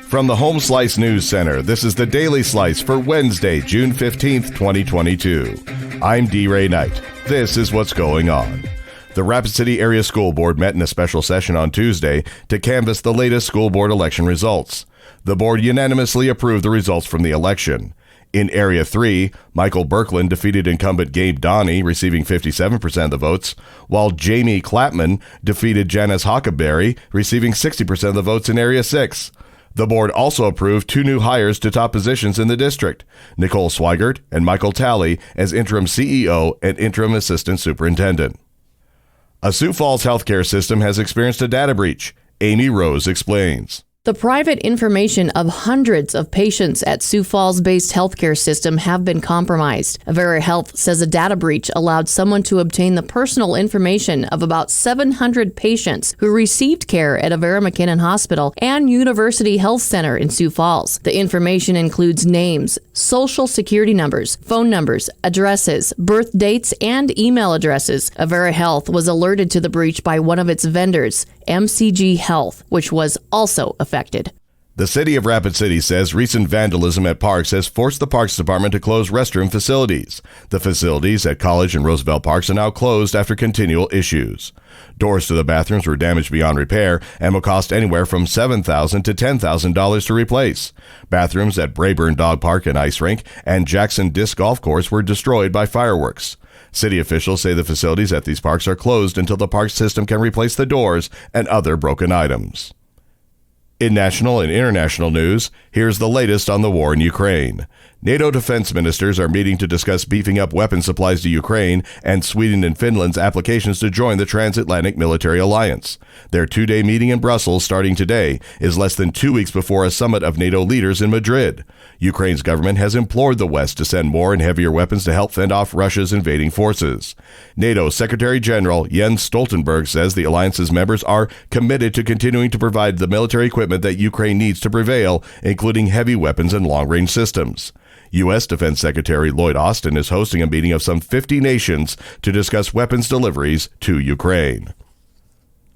From the Home Slice News Center, this is the Daily Slice for Wednesday, June 15th, 2022. I'm D. Ray Knight. This is what's going on. The Rapid City Area School Board met in a special session on Tuesday to canvass the latest school board election results. The board unanimously approved the results from the election. In Area 3, Michael Birkeland defeated incumbent Gabe Donnie, receiving 57% of the votes, while Jamie Clapman defeated Janice Huckleberry, receiving 60% of the votes in Area 6. The board also approved two new hires to top positions in the district, Nicole Swigert and Michael Talley as interim CEO and interim assistant superintendent. A Sioux Falls healthcare system has experienced a data breach. Amy Rose explains. The private information of hundreds of patients at Sioux Falls-based healthcare system have been compromised. Avera Health says a data breach allowed someone to obtain the personal information of about 700 patients who received care at Avera McKinnon Hospital and University Health Center in Sioux Falls. The information includes names, social security numbers, phone numbers, addresses, birth dates, and email addresses. Avera Health was alerted to the breach by one of its vendors, MCG Health, which was also affected. The city of Rapid City says recent vandalism at parks has forced the Parks Department to close restroom facilities. The facilities at College and Roosevelt Parks are now closed after continual issues. Doors to the bathrooms were damaged beyond repair and will cost anywhere from $7,000 to $10,000 to replace. Bathrooms at Brayburn Dog Park and Ice Rink and Jackson Disc Golf Course were destroyed by fireworks. City officials say the facilities at these parks are closed until the park system can replace the doors and other broken items. In national and international news, here's the latest on the war in Ukraine. NATO defense ministers are meeting to discuss beefing up weapon supplies to Ukraine and Sweden and Finland's applications to join the transatlantic military alliance. Their two-day meeting in Brussels, starting today, is less than 2 weeks before a summit of NATO leaders in Madrid. Ukraine's government has implored the West to send more and heavier weapons to help fend off Russia's invading forces. NATO Secretary General Jens Stoltenberg says the alliance's members are committed to continuing to provide the military equipment that Ukraine needs to prevail, including heavy weapons and long-range systems. U.S. Defense Secretary Lloyd Austin is hosting a meeting of some 50 nations to discuss weapons deliveries to Ukraine.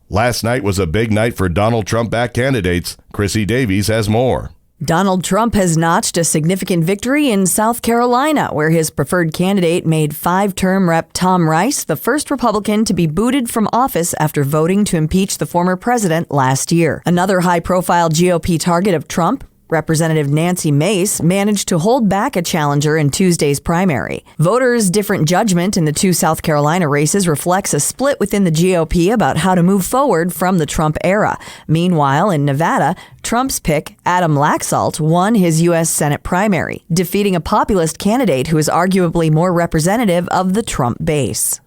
Last night was a big night for Donald Trump-backed candidates. Chrissy Davies has more. Donald Trump has notched a significant victory in South Carolina, where his preferred candidate made five-term Rep. Tom Rice the first Republican to be booted from office after voting to impeach the former president last year. Another high-profile GOP target of Trump, Representative Nancy Mace, managed to hold back a challenger in Tuesday's primary. Voters' different judgment in the two South Carolina races reflects a split within the GOP about how to move forward from the Trump era. Meanwhile, in Nevada, Trump's pick, Adam Laxalt, won his U.S. Senate primary, defeating a populist candidate who is arguably more representative of the Trump base.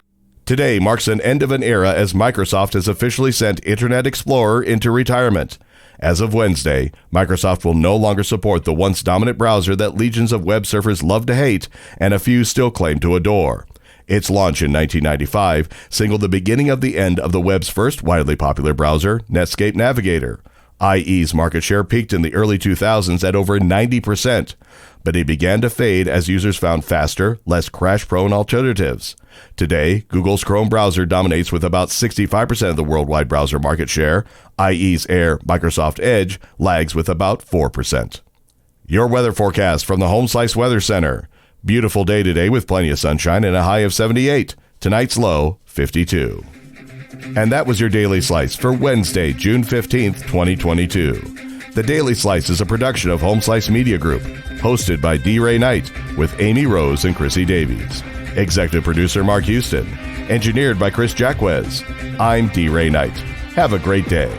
Today marks an end of an era as Microsoft has officially sent Internet Explorer into retirement. As of Wednesday, Microsoft will no longer support the once dominant browser that legions of web surfers love to hate and a few still claim to adore. Its launch in 1995 signaled the beginning of the end of the web's first widely popular browser, Netscape Navigator. IE's market share peaked in the early 2000s at over 90%, but it began to fade as users found faster, less crash-prone alternatives. Today, Google's Chrome browser dominates with about 65% of the worldwide browser market share. IE's Air, Microsoft Edge, lags with about 4%. Your weather forecast from the Home Slice Weather Center. Beautiful day today with plenty of sunshine and a high of 78. Tonight's low, 52. And that was your Daily Slice for Wednesday, June 15th, 2022. The Daily Slice is a production of Home Slice Media Group, hosted by D. Ray Knight with Amy Rose and Chrissy Davies. Executive producer Mark Houston. Engineered by Chris Jacquez. I'm D. Ray Knight. Have a great day.